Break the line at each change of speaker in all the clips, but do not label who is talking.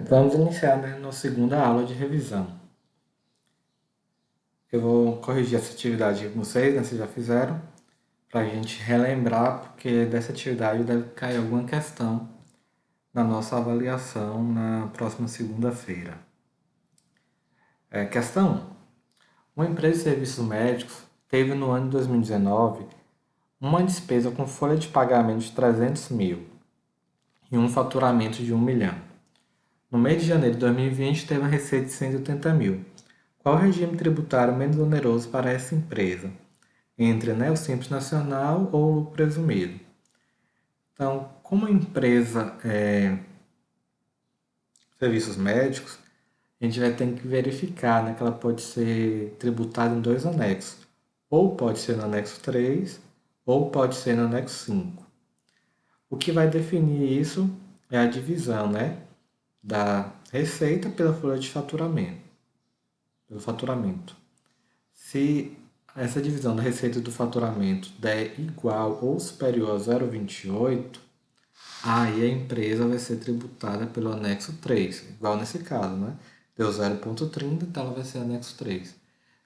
Vamos iniciar, né, na segunda aula de revisão. Eu vou corrigir essa atividade com vocês, né, vocês já fizeram, para a gente relembrar, porque dessa atividade deve cair alguma questão na nossa avaliação na próxima segunda-feira. Questão 1. Uma empresa de serviços médicos teve no ano de 2019 uma despesa com folha de pagamento de 300 mil e um faturamento de 1 milhão. No mês de janeiro de 2020, teve uma receita de 180 mil. Qual o regime tributário menos oneroso para essa empresa? Entre, né, o Simples Nacional ou o lucro presumido? Então, como a empresa serviços médicos, a gente vai ter que verificar, né, que ela pode ser tributada em dois anexos. Ou pode ser no anexo 3, ou pode ser no anexo 5. O que vai definir isso é a divisão, né, da receita pela folha de faturamento, pelo faturamento. Se essa divisão da receita do faturamento der igual ou superior a 0,28, aí a empresa vai ser tributada pelo anexo 3, igual nesse caso, né? Deu 0,30, então ela vai ser anexo 3.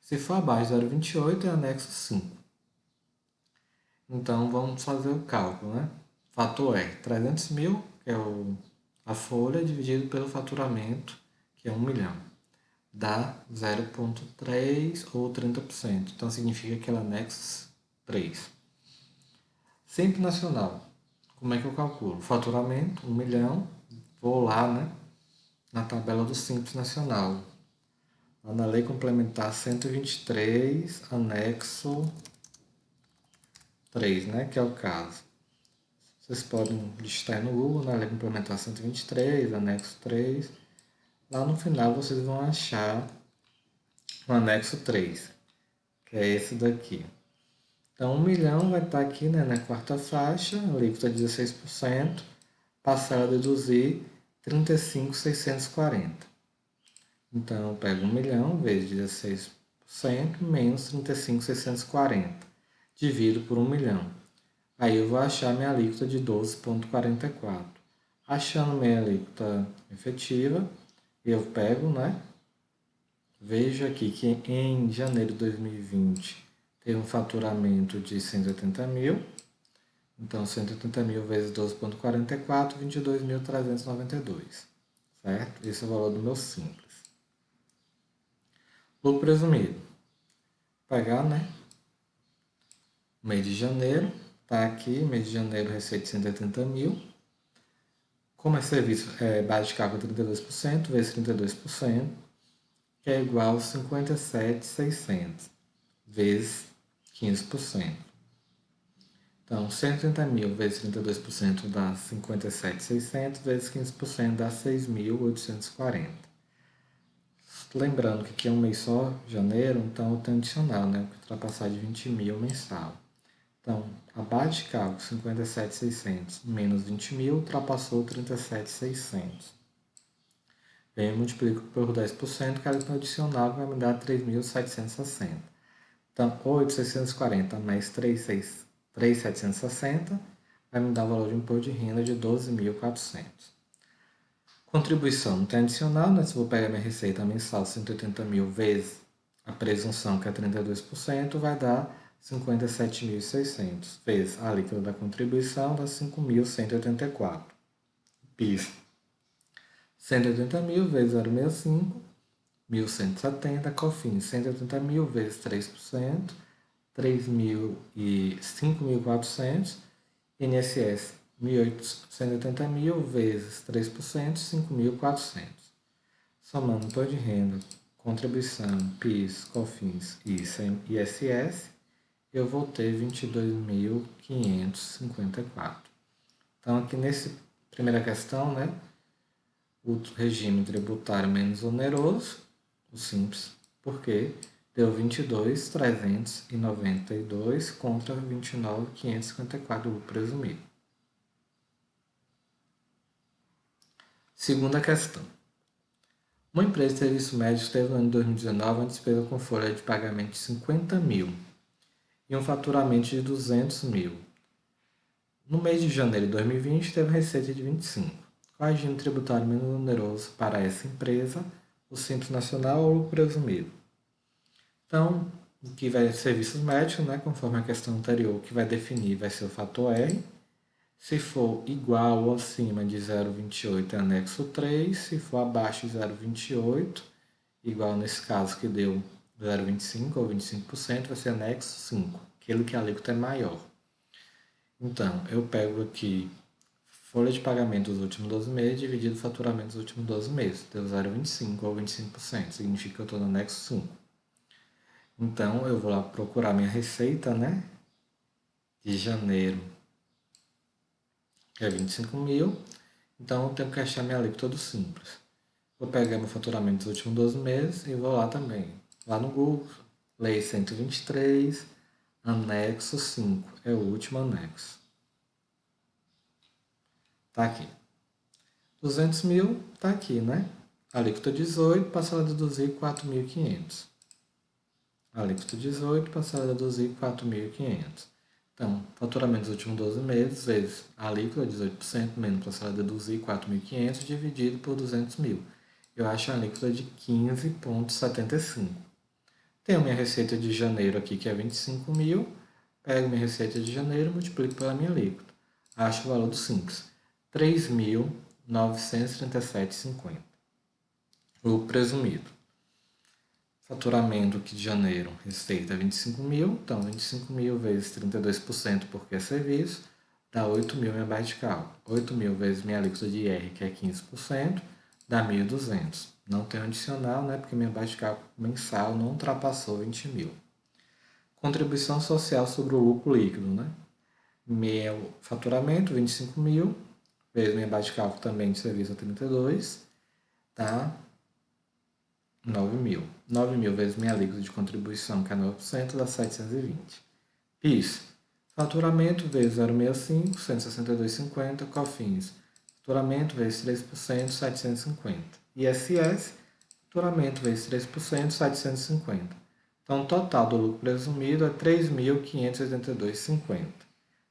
Se for abaixo de 0,28, é anexo 5. Então vamos fazer o cálculo, né? Fator R, 300 mil, que é a folha, dividido pelo faturamento, que é 1 milhão. Dá 0,3 ou 30%. Então significa que ela anexa 3. Simples Nacional. Como é que eu calculo? Faturamento, 1 milhão. Vou lá, né, na tabela do Simples Nacional. Lá na Lei Complementar 123, anexo 3, né, que é o caso. Vocês podem digitar no Google, na Lei Complementar 123, anexo 3. Lá no final vocês vão achar o anexo 3, que é esse daqui. Então, 1 milhão vai estar aqui, né, na quarta faixa, alíquota 16%, parcela a deduzir 35.640. Então, eu pego 1 milhão vezes 16% menos 35.640, divido por 1 milhão. Aí eu vou achar minha alíquota de 12,44. Achando minha alíquota efetiva, eu pego, né? Vejo aqui que em janeiro de 2020 teve um faturamento de 180 mil. Então, 180 mil vezes 12,44, 22.392. Certo? Esse é o valor do meu simples. Lucro presumido. Pegar, né? Mês de janeiro. Tá aqui, mês de janeiro, receita de 180 mil. Como é serviço, base de cálculo 32% vezes 32%, que é igual a 57.600 vezes 15%. Então, 130 mil vezes 32% dá 57.600 vezes 15% dá 6.840. Lembrando que aqui é um mês só, janeiro, então eu tenho adicional, né? Ultrapassar de 20 mil mensal. Então, a base de cálculo 57.600 menos 20 mil ultrapassou 37.600. Bem, eu multiplico por 10%, que é o adicional vai me dar 3.760. Então, 8.640 mais 3.760 vai me dar o valor de imposto de renda de 12.400. Contribuição não tem adicional, né? Se eu vou pegar minha receita mensal, 180 mil vezes a presunção, que é 32%, vai dar 57.600 vezes a alíquota da contribuição, dá 5.184. PIS, 180 mil vezes 0,65, 1.170. COFINS, 180 mil vezes 3%, 5.400. INSS, 1.880 mil vezes 3%, 5.400. Somando imposto de renda, contribuição, PIS, COFINS e ISS, eu vou ter 22.554. Então, aqui nessa primeira questão, né, o regime tributário menos oneroso, o simples, porque deu 22.392 contra 29.554 o presumido. Segunda questão. Uma empresa de serviços médicos teve no ano de 2019 uma despesa com folha de pagamento de 50 mil e um faturamento de 200 mil. No mês de janeiro de 2020 teve receita de 25. Qual é o regime tributário menos oneroso para essa empresa? O Simples Nacional ou o lucro presumido? Então, o que vai ser serviços médicos, né, conforme a questão anterior, o que vai definir vai ser o fator R. Se for igual ou acima de 0,28 é anexo 3. Se for abaixo de 0,28, igual nesse caso que deu 0,25 ou 25%, vai ser anexo 5, aquele que a alíquota é maior. Então, eu pego aqui folha de pagamento dos últimos 12 meses dividido o faturamento dos últimos 12 meses. Deu 0,25 ou 25%, significa que eu estou no anexo 5. Então, eu vou lá procurar minha receita, né? De janeiro, que é 25 mil. Então, eu tenho que achar minha alíquota do Simples. Vou pegar meu faturamento dos últimos 12 meses e vou lá também. Lá no Google, Lei 123, anexo 5. É o último anexo. Tá aqui. 200 mil, tá aqui, né? Alíquota 18, parcela a deduzir 4.500. Alíquota 18, parcela a deduzir 4.500. Então, faturamento dos últimos 12 meses, vezes a alíquota 18%, menos parcela a deduzir 4.500, dividido por 200 mil. Eu acho a alíquota de 15,75. Tenho minha receita de janeiro aqui, que é 25 mil. Pego minha receita de janeiro e multiplico pela minha alíquota. Acho o valor do Simples. 3.937,50. Lucro presumido. Faturamento aqui de janeiro, receita 25 mil. Então, 25 mil vezes 32%, porque é serviço, dá 8 mil minha base de cálculo. 8 mil vezes minha alíquota de IR, que é 15%, dá 1.200. Não tem adicional, né? Porque minha base de cálculo mensal não ultrapassou 20 mil. Contribuição social sobre o lucro líquido, né? Meu faturamento, 25 mil, vezes minha base de cálculo também de serviço, 32, tá? 9 mil. 9 mil vezes minha alíquota de contribuição, que é 9%, dá 720. PIS. Faturamento vezes 0,65, 162,50. COFINS. Faturamento vezes 3%, 750. ISS. Faturamento vezes 3%, 750. Então, o total do lucro presumido é 3.582,50.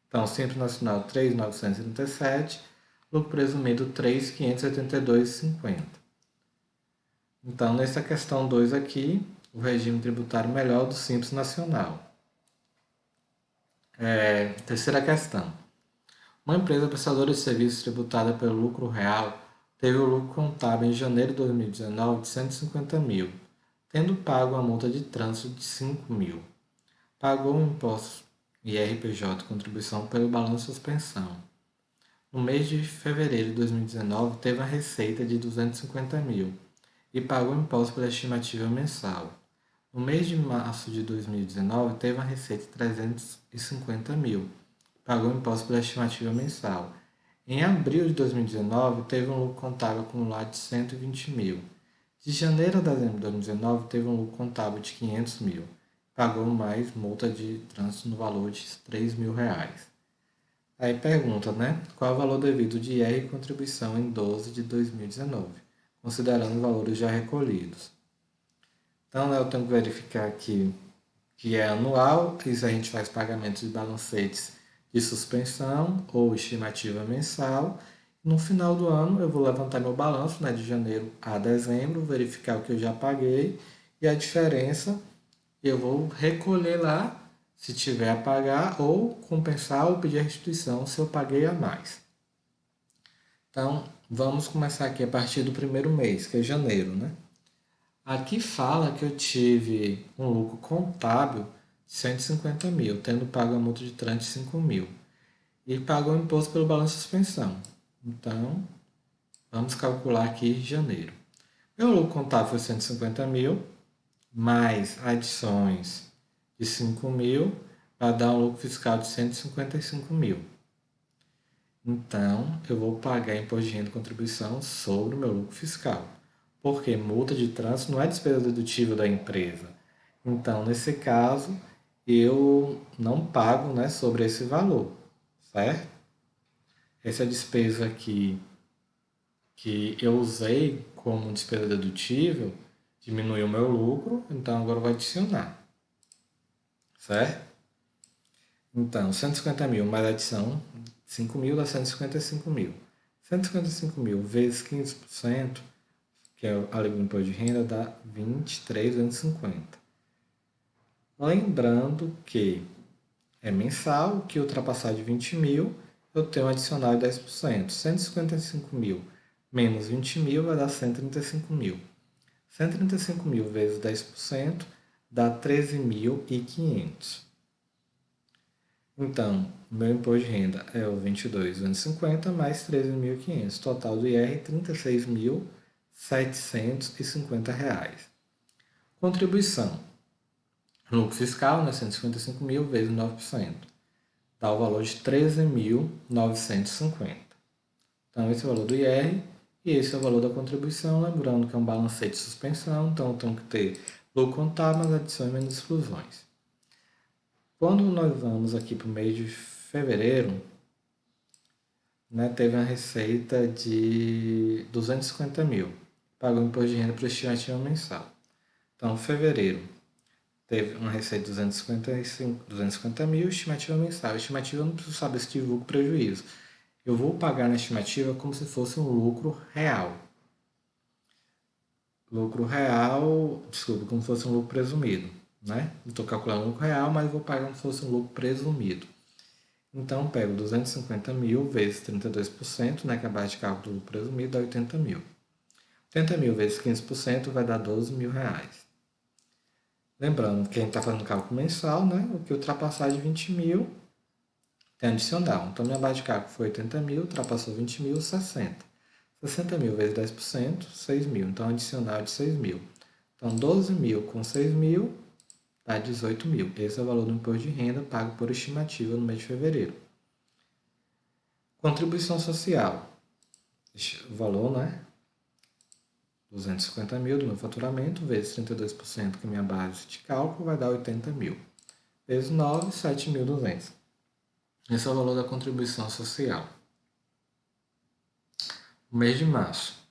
Então, Simples Nacional 3.937, lucro presumido 3.582,50. Então, nessa questão 2 aqui, o regime tributário melhor do Simples Nacional. Terceira questão. Uma empresa prestadora de serviços tributada pelo lucro real teve o lucro contábil em janeiro de 2019 de 150 mil, tendo pago a multa de trânsito de 5 mil. Pagou o imposto IRPJ, contribuição pelo balanço de suspensão. No mês de fevereiro de 2019, teve a receita de 250 mil e pagou imposto pela estimativa mensal. No mês de março de 2019, teve uma receita de 350 mil, pagou imposto pela estimativa mensal. Em abril de 2019, teve um lucro contábil acumulado de 120 mil. De janeiro a dezembro de 2019, teve um lucro contábil de 500 mil, pagou mais multa de trânsito no valor de 3 mil reais. Aí pergunta, né? Qual é o valor devido de IR e contribuição em 12 de 2019, considerando os valores já recolhidos. Então, eu tenho que verificar aqui que é anual, isso a gente faz pagamentos de balancetes de suspensão ou estimativa mensal. No final do ano, eu vou levantar meu balanço, né, de janeiro a dezembro, verificar o que eu já paguei e a diferença eu vou recolher lá se tiver a pagar, ou compensar ou pedir a restituição se eu paguei a mais. Então, vamos começar aqui a partir do primeiro mês, que é janeiro, né? Aqui fala que eu tive um lucro contábil de 150 mil, tendo pago a multa de trânsito de 5 mil. E pagou o imposto pelo balanço de suspensão. Então, vamos calcular aqui janeiro. Meu lucro contábil foi 150 mil, mais adições de 5 mil, para dar um lucro fiscal de 155 mil. Então, eu vou pagar imposto de renda e contribuição sobre o meu lucro fiscal. Porque multa de trânsito não é despesa dedutível da empresa. Então, nesse caso, eu não pago, né, sobre esse valor, certo? Essa despesa aqui que eu usei como despesa dedutível diminuiu o meu lucro, então agora eu vou adicionar, certo? Então, 150 mil mais adição, 5 mil dá 155 mil. 155 mil vezes 15%, que é a alíquota do imposto de renda, dá 23.250. Lembrando que é mensal, que ultrapassar de 20 mil, eu tenho um adicional de 10%. 155 mil menos 20 mil vai dar 135 mil. 135 mil vezes 10% dá 13.500. Então, meu imposto de renda é o 22.250 mais 13.500. Total do IR, R$ 36.750. Contribuição. Lucro fiscal, né, 155 mil vezes 9%. Dá o valor de 13.950. Então, esse é o valor do IR e esse é o valor da contribuição. Lembrando que é um balancete de suspensão, então eu tenho que ter lucro contábil, mas adições menos exclusões. Quando nós vamos aqui para o mês de fevereiro, né, teve uma receita de 250 mil. Pagou imposto de renda para estimativa mensal. Então, fevereiro teve uma receita de 250 mil, estimativa mensal. Estimativa eu não preciso saber se tive lucro ou prejuízo. Eu vou pagar na estimativa como se fosse um lucro real. Lucro real, desculpa, como se fosse um lucro presumido. Né? Não estou calculando lucro real, mas vou pagar como se fosse um lucro presumido. Então, pego 250 mil vezes 32%, né, que é a base de cálculo do lucro presumido, dá 80 mil. 80 mil vezes 15% vai dar 12 mil reais. Lembrando que a gente está fazendo cálculo mensal, né? O que ultrapassar de 20 mil tem adicional. Então, minha base de cálculo foi 80 mil, ultrapassou 20 mil, 60. 60 mil vezes 10%, 6 mil. Então, adicional de 6 mil. Então, 12 mil com 6 mil dá 18 mil. Esse é o valor do imposto de renda pago por estimativa no mês de fevereiro. Contribuição social. O valor, né? 250 mil do meu faturamento, vezes 32%, que é a minha base de cálculo, vai dar 80 mil. Vezes 9, 7.200. Esse é o valor da contribuição social. O mês de março.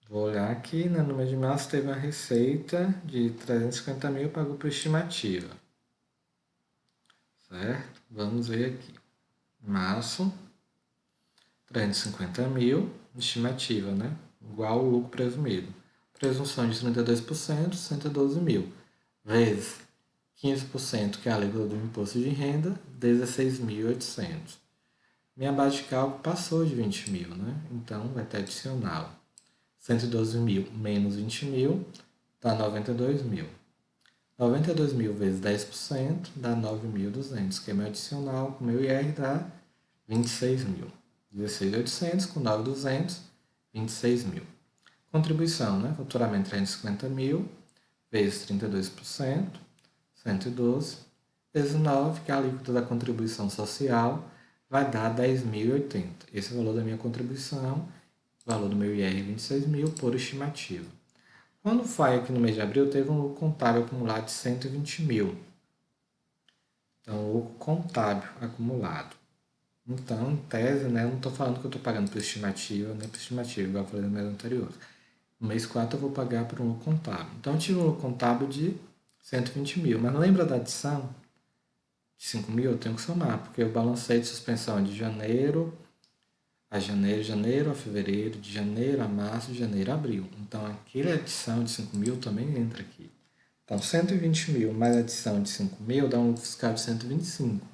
Vou olhar aqui, né? No mês de março teve uma receita de 350 mil, pagou por estimativa. Certo? Vamos ver aqui. Março, 350 mil, estimativa, né? Igual o lucro presumido. Presunção de 32%, 112 mil. Vezes 15%, que é a alíquota do imposto de renda, 16.800. Minha base de cálculo passou de 20 mil, né? Então, vai ter adicional. 112 mil menos 20 mil dá 92 mil. 92 mil vezes 10% dá 9.200, que é meu adicional, com meu IR dá 26 mil. 16.800 com 9.200, 26 mil. Contribuição, né? Faturamento 350 mil vezes 32%, 112, vezes 9, que é a alíquota da contribuição social, vai dar 10.080. Esse é o valor da minha contribuição, valor do meu IR 26 mil por estimativa. Quando foi aqui no mês de abril, teve um lucro contábil acumulado de 120 mil. Então, lucro contábil acumulado. Então, em tese, né, eu não estou falando que eu estou pagando por estimativa, nem por estimativa, igual eu falei no mês anterior. No mês 4 eu vou pagar por um lucro contábil. Então, eu tive um lucro contábil de 120 mil. Mas lembra da adição de 5 mil? Eu tenho que somar, porque eu balancei de suspensão de janeiro a janeiro a fevereiro, de janeiro a março, de janeiro a abril. Então, aquela adição de 5 mil também entra aqui. Então, 120 mil mais adição de 5 mil dá um lucro fiscal de 125.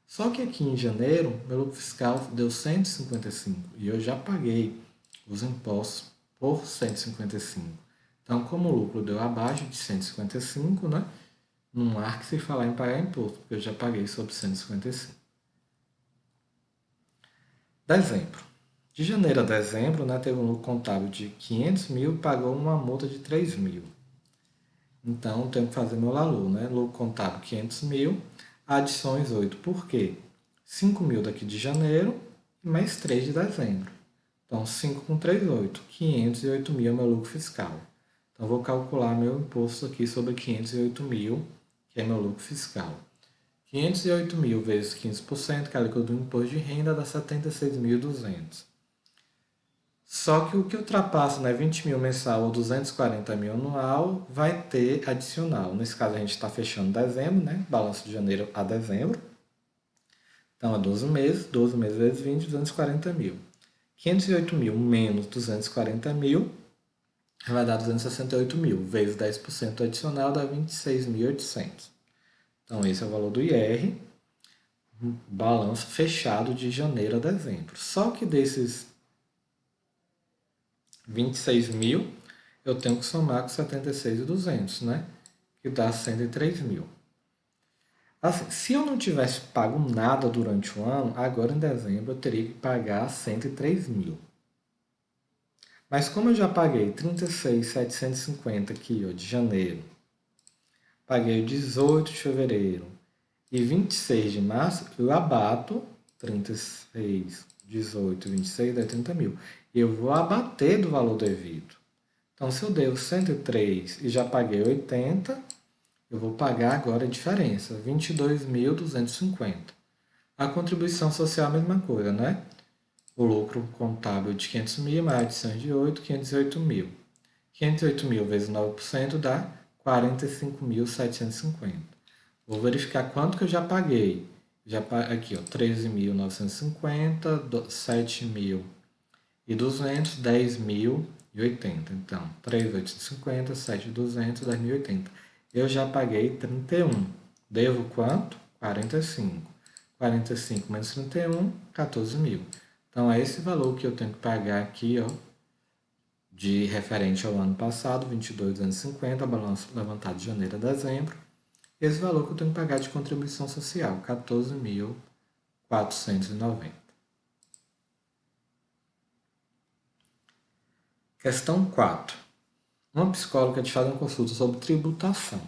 Só que aqui em janeiro, meu lucro fiscal deu 155 e eu já paguei os impostos por 155. Então, como o lucro deu abaixo de 155, né, não há que se falar em pagar imposto, porque eu já paguei sobre 155. Dezembro. De janeiro a dezembro, né, teve um lucro contábil de 500 mil e pagou uma multa de 3 mil. Então, tenho que fazer meu valor, né? Lucro contábil 500 mil, adições 8. Por quê? 5 mil daqui de janeiro e mais 3 de dezembro. Então, 5 com 3, 8. 508 mil é meu lucro fiscal. Então, vou calcular meu imposto aqui sobre 508 mil, que é meu lucro fiscal. 508 mil vezes 15%, que é a alíquota do imposto de renda, dá 76.200. Só que o que ultrapassa, né, 20 mil mensal ou 240 mil anual vai ter adicional. Nesse caso a gente está fechando dezembro, né, balanço de janeiro a dezembro. Então, é 12 meses vezes 20, 240 mil. 508 mil menos 240 mil vai dar 268 mil, vezes 10% adicional dá 26.800. Então, esse é o valor do IR, balanço fechado de janeiro a dezembro. Só que desses 26 mil, eu tenho que somar com 76.200, né? Que dá 103 mil. Assim, se eu não tivesse pago nada durante o ano, agora em dezembro eu teria que pagar 103 mil. Mas como eu já paguei 36.750 aqui, ó, de janeiro, paguei 18 de fevereiro e 26 de março, eu abato 36, 18, 26, dá 30 mil. Eu vou abater do valor devido. Então, se eu devo 103 e já paguei 80, eu vou pagar agora a diferença, 22.250. A contribuição social é a mesma coisa, né? O lucro contábil de 500 mil, mais adições de 8, 508 mil. 508 mil vezes 9% dá 45.750. Vou verificar quanto que eu já paguei. Aqui, ó, 13.950, 7.200, 10.080. Então, 3.850, 7.200, 10.080. Eu já paguei 31. Devo quanto? 45. 45 menos 31, 14 mil. Então, é esse valor que eu tenho que pagar aqui, ó, de referente ao ano passado, 22.250, balanço levantado de janeiro a dezembro. Esse valor que eu tenho que pagar de contribuição social, 14.490. Questão 4. Uma psicóloga te faz uma consulta sobre tributação.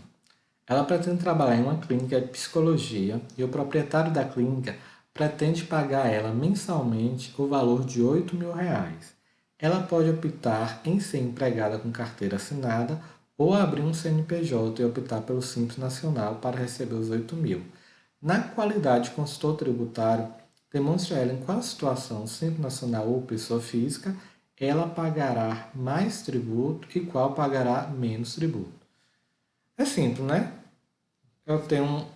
Ela pretende trabalhar em uma clínica de psicologia e o proprietário da clínica pretende pagar a ela mensalmente o valor de R$ 8.000. Ela pode optar em ser empregada com carteira assinada ou abrir um CNPJ e optar pelo Simples Nacional para receber os 8 mil. Na qualidade de consultor tributário, demonstre a ela em qual situação, Simples Nacional ou pessoa física, ela pagará mais tributo e qual pagará menos tributo. É simples, né? Eu tenho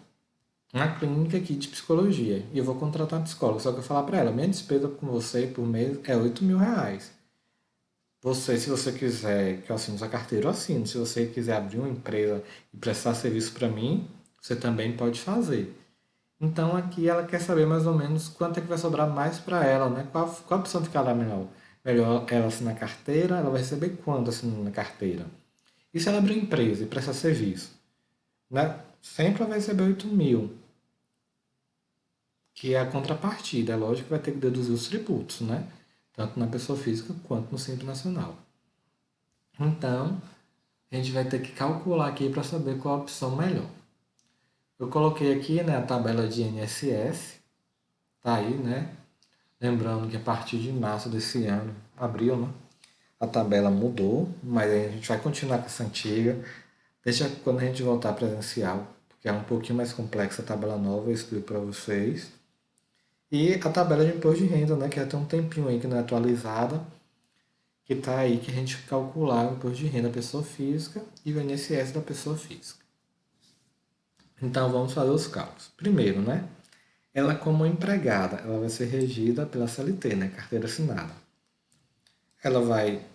uma clínica aqui de psicologia e eu vou contratar uma psicóloga. Só que eu falar para ela, minha despesa com você por mês é R$ 8.000. Você, se você quiser que eu assine sua carteira, eu assino. Se você quiser abrir uma empresa e prestar serviço para mim, você também pode fazer. Então aqui ela quer saber mais ou menos quanto é que vai sobrar mais para ela, né? Qual a opção ficará melhor? Melhor ela assinar carteira, ela vai receber quanto assinando na carteira? E se ela abrir empresa e prestar serviço? Né? Sempre ela vai receber 8 mil, que é a contrapartida. É lógico que vai ter que deduzir os tributos, né? Tanto na pessoa física quanto no Simples Nacional. Então, a gente vai ter que calcular aqui para saber qual a opção melhor. Eu coloquei aqui, né, a tabela de INSS, tá aí, né? Lembrando que a partir de março desse ano, abril, né, a tabela mudou, mas aí a gente vai continuar com essa antiga. Deixa quando a gente voltar presencial, porque é um pouquinho mais complexa a tabela nova, eu explico para vocês. E a tabela de imposto de renda, né, que já tem um tempinho aí que não é atualizada, que está aí que a gente calcular o imposto de renda da pessoa física e o INSS da pessoa física. Então vamos fazer os cálculos. Primeiro, né, ela como empregada, ela vai ser regida pela CLT, né, carteira assinada. Ela vai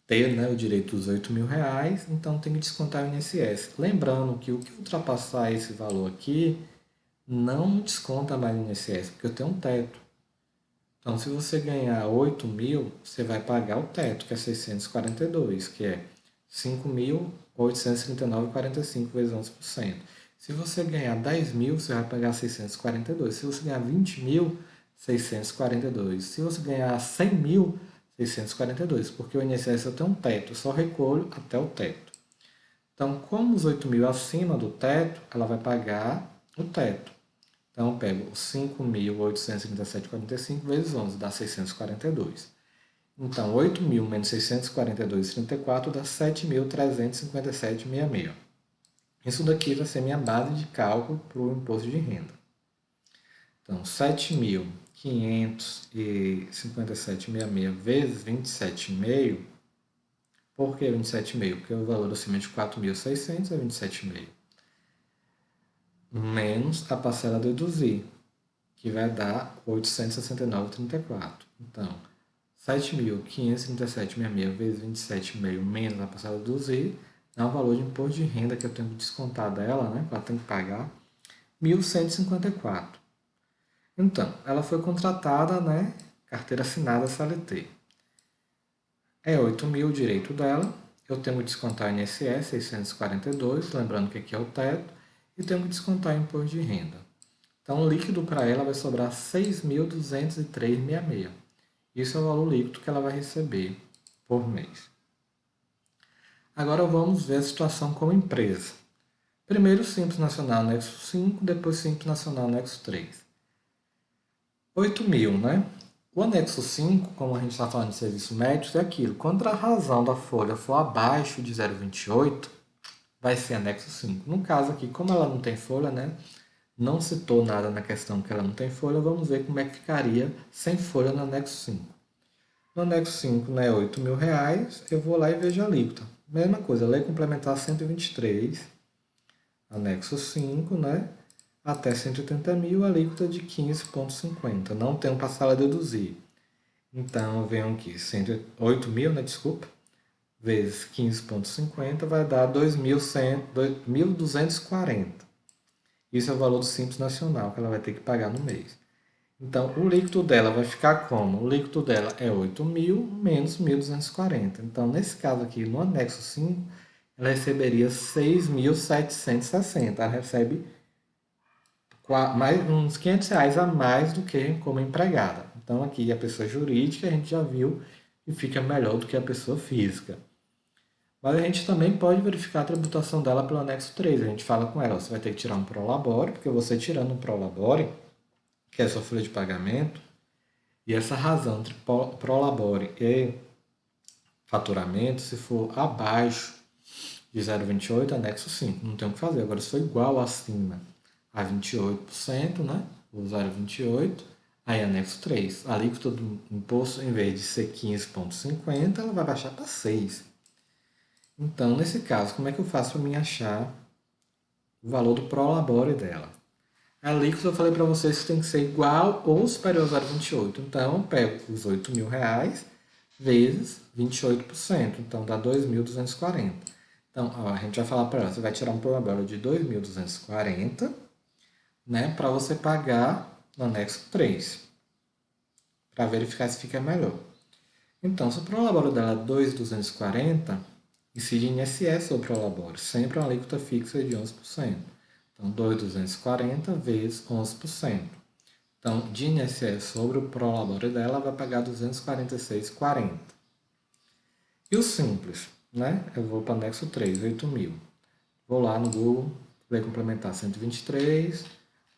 ter, né, o direito dos R$ 8.000, então tem que descontar o INSS. Lembrando que o que ultrapassar esse valor aqui não desconta mais o INSS, porque eu tenho um teto. Então, se você ganhar 8 mil, você vai pagar o teto, que é 642, que é 5.839,45 vezes 11%. Se você ganhar 10 mil, você vai pagar 642. Se você ganhar 20 mil, 642. Se você ganhar 100 mil, 642, porque o INSS eu tenho um teto, eu só recolho até o teto. Então, como os 8 mil acima do teto, ela vai pagar o teto. Então, eu pego 5.837,45 vezes 11, dá 642. Então, 8 mil menos 642,34 dá 7.357,66. Isso daqui vai ser minha base de cálculo para o imposto de renda. Então, 7.557,66 vezes 27,5. Por que 27,5? Porque o valor acima de 4.600 é 27,5. Menos a parcela a deduzir, que vai dar 869,34. Então, 7.537,66 vezes 27,5 menos a parcela do Z dá um valor de imposto de renda que eu tenho que descontar dela, né? Ela tem que pagar 1.154. Então, ela foi contratada, né? Carteira assinada CLT. É 8.000 o direito dela. Eu tenho que descontar o INSS 642, lembrando que aqui é o teto, e tenho que descontar o imposto de renda. Então, o líquido para ela vai sobrar 6.203,66. Isso é o valor líquido que ela vai receber por mês. Agora vamos ver a situação como empresa. Primeiro Simples Nacional anexo 5, depois Simples Nacional anexo 3. 8.000, né? O anexo 5, como a gente está falando de serviço médico, é aquilo. Quando a razão da folha for abaixo de 0,28, vai ser anexo 5. No caso aqui, como ela não tem folha, né? Não citou nada na questão que ela não tem folha, vamos ver como é que ficaria sem folha no anexo 5. No anexo 5, né, R$ 8.000, eu vou lá e vejo a alíquota. Mesma coisa, Lei Complementar 123, anexo 5, né, até 180.000, alíquota de 15,50. Não tem parcela a deduzir. Então, eu venho aqui, 8.000, né, desculpa, vezes 15,50 vai dar 2.240. Isso é o valor do Simples Nacional que ela vai ter que pagar no mês. Então, o líquido dela vai ficar como? O líquido dela é 8.000 menos 1.240. Então, nesse caso aqui, no anexo 5, ela receberia 6.760. Ela recebe mais, uns R$ 500 a mais do que como empregada. Então, aqui a pessoa jurídica a gente já viu que fica melhor do que a pessoa física. Mas a gente também pode verificar a tributação dela pelo anexo 3. A gente fala com ela, você vai ter que tirar um prolabore, porque você tirando um prolabore, que é a sua folha de pagamento, e essa razão entre prolabore e faturamento, se for abaixo de 0,28, anexo 5. Não tem o que fazer. Agora, se for igual acima a 28%, né? O 0,28, aí anexo 3. A alíquota do imposto, em vez de ser 15,50, ela vai baixar para 6. Então, nesse caso, como é que eu faço para mim achar o valor do prolabore dela? A alíquota eu falei para vocês que tem que ser igual ou superior a 0,28. Então, eu pego os R$ 8.000 vezes 28%. Então, dá 2.240. Então, ó, a gente vai falar para ela, você vai tirar um prolabore de 2.240, né, para você pagar no anexo 3, para verificar se fica melhor. Então, se o prolabore dela é 2.240, incide INSS sobre o prolabore, sempre uma alíquota fixa de 11%. Então, 2.240 vezes 11%. Então, de INSS sobre o prolabore dela, vai pagar 246,40. E o simples, né? Eu vou para o anexo 3, 8.000. Vou lá no Google, Lei Complementar 123,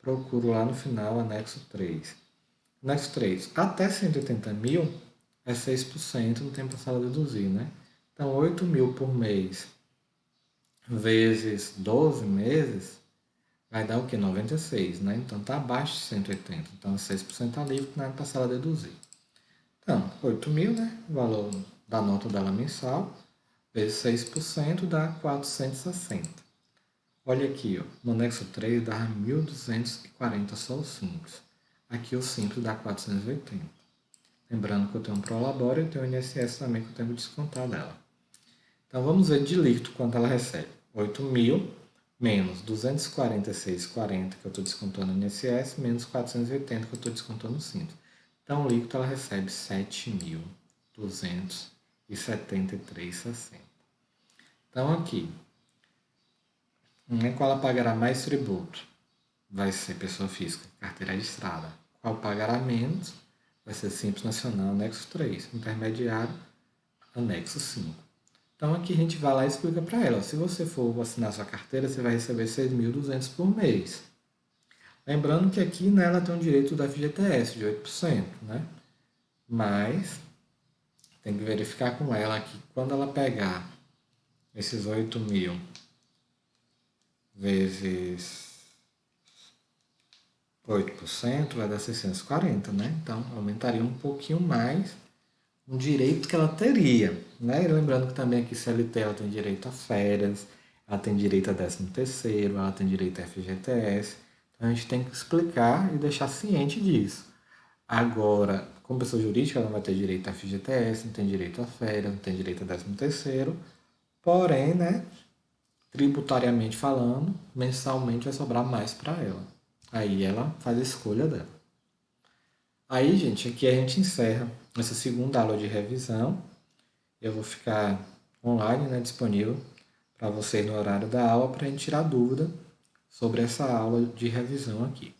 procuro lá no final anexo 3. Anexo 3, até 180.000 é 6%, não tem parcela a deduzir, né? Então, 8.000 por mês vezes 12 meses vai dar o quê? 96, né? Então, está abaixo de 180. Então, 6% alíquota na parcela a deduzir. Então, 8.000, né? O valor da nota dela mensal, vezes 6% dá 460. Olha aqui, ó, no anexo 3 dá 1.240 só o simples. Aqui o simples dá 480. Lembrando que eu tenho um prolabore e eu tenho o INSS também que eu tenho que descontar dela. Então, vamos ver de líquido quanto ela recebe. 8.000 menos 246,40 que eu estou descontando no INSS, menos 480 que eu estou descontando no simples. Então, o líquido ela recebe 7.273,60. Então, aqui, qual ela pagará mais tributo? Vai ser pessoa física, carteira registrada. Qual pagará menos? Vai ser Simples Nacional, anexo 3. Intermediário, anexo 5. Então, aqui a gente vai lá e explica para ela. Se você for assinar sua carteira, você vai receber 6.200 por mês. Lembrando que aqui, né, ela tem um direito da FGTS de 8%, né? Mas tem que verificar com ela que quando ela pegar esses 8.000 vezes 8%, vai dar 640, né? Então, aumentaria um pouquinho mais um direito que ela teria, né? E lembrando que também aqui CLT ela tem direito a férias, ela tem direito a 13º, ela tem direito a FGTS. Então A gente tem que explicar e deixar ciente disso. Agora, como pessoa jurídica, ela não vai ter direito a FGTS, não tem direito a férias, não tem direito a 13º. Porém, né, tributariamente falando, mensalmente vai sobrar mais para ela. Aí ela faz a escolha dela. Aí, gente, aqui a gente encerra essa segunda aula de revisão. Eu vou ficar online, né, disponível para vocês no horário da aula para a gente tirar dúvida sobre essa aula de revisão aqui.